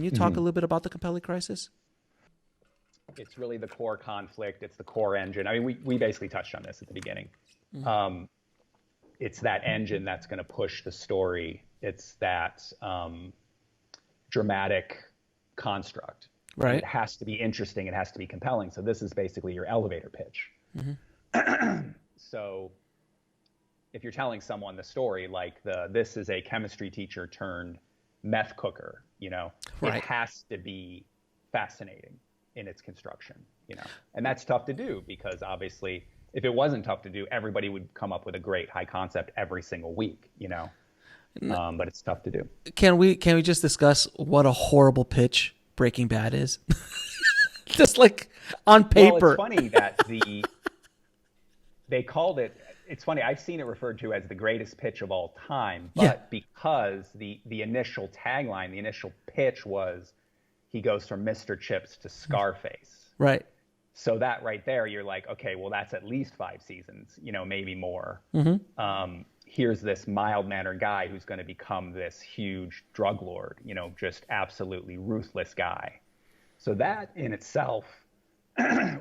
you talk a little bit about the Capelli crisis? It's really the core conflict. It's the core engine. I mean, we basically touched on this at the beginning. It's that engine that's going to push the story. It's that dramatic construct. Right. And it has to be interesting. It has to be compelling. So this is basically your elevator pitch. So if you're telling someone the story, like this is a chemistry teacher turned meth cooker, you know, it has to be fascinating in its construction, you know, and that's tough to do because obviously if it wasn't tough to do, everybody would come up with a great high concept every single week, you know, but it's tough to do. Can we just discuss what a horrible pitch Breaking Bad is? Just like on paper. Well, it's funny that they called it, it's funny, I've seen it referred to as the greatest pitch of all time, but because the initial tagline, the initial pitch was, he goes from Mr. Chips to Scarface. Right. So that right there, you're like, okay, well, that's at least 5 seasons, you know, maybe more. Here's this mild-mannered guy who's going to become this huge drug lord, you know, just absolutely ruthless guy. So that in itself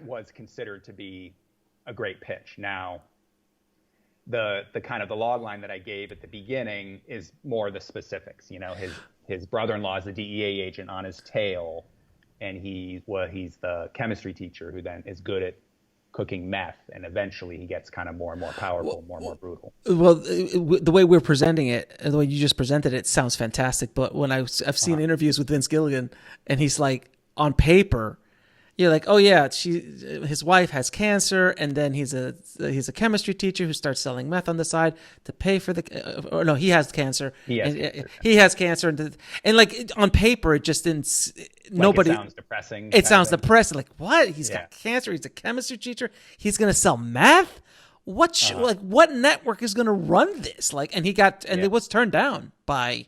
was considered to be a great pitch. Now, the kind of the log line that I gave at the beginning is more the specifics. You know, his brother-in-law is a DEA agent on his tail, and he's the chemistry teacher who then is good at cooking meth, and eventually he gets kind of more and more powerful, more and more brutal. Well, the way we're presenting it, the way you just presented it, sounds fantastic. But when I've seen interviews with Vince Gilligan, and he's like, on paper, you're like, oh yeah, his wife has cancer, and then he's a chemistry teacher who starts selling meth on the side to pay for he has cancer. He has cancer, and like on paper, it just didn't. Nobody. It sounds depressing. It sounds depressing. Like what? He's got cancer. He's a chemistry teacher. He's gonna sell meth. What network is gonna run this? Like, and it was turned down by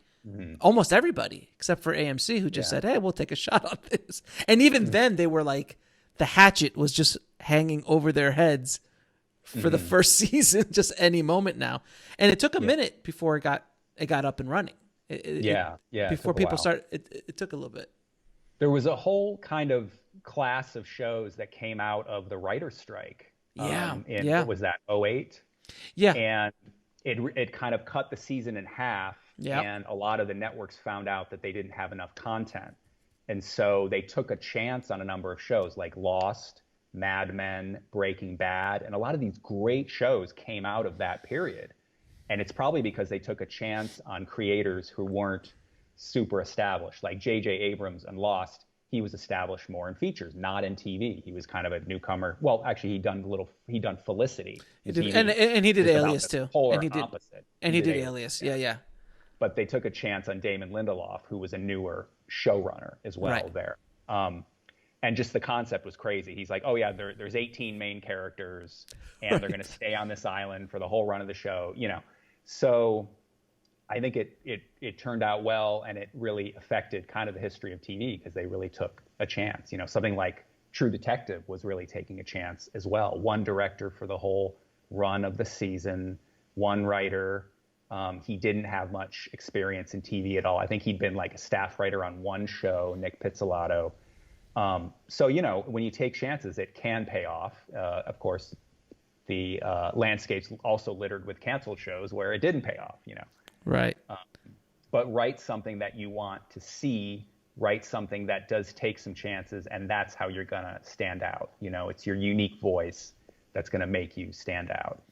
almost everybody except for AMC, who just said, hey, we'll take a shot on this. And even then they were like, the hatchet was just hanging over their heads for the first season, just any moment now. And it took a minute before it got up and running. Before people started, it took a little bit. There was a whole kind of class of shows that came out of the writer's strike. What was that, 2008? Yeah. And it kind of cut the season in half. Yep. And a lot of the networks found out that they didn't have enough content. And so they took a chance on a number of shows like Lost, Mad Men, Breaking Bad. And a lot of these great shows came out of that period. And it's probably because they took a chance on creators who weren't super established. Like J.J. Abrams on Lost, he was established more in features, not in TV. He was kind of a newcomer. Well, actually, he done Felicity. And he did Alias too. Opposite. And he did Alias. Yeah. But they took a chance on Damon Lindelof, who was a newer showrunner as well there. And just the concept was crazy. He's like, oh yeah, there's 18 main characters, and they're going to stay on this island for the whole run of the show, you know. So I think it turned out well, and it really affected kind of the history of TV because they really took a chance. You know, something like True Detective was really taking a chance as well. One director for the whole run of the season, one writer. He didn't have much experience in TV at all. I think he'd been like a staff writer on one show, Nick Pizzolatto. So, you know, when you take chances, it can pay off. Of course, the landscape's also littered with canceled shows where it didn't pay off, you know. Right. But write something that you want to see, write something that does take some chances, and that's how you're going to stand out. You know, it's your unique voice that's going to make you stand out.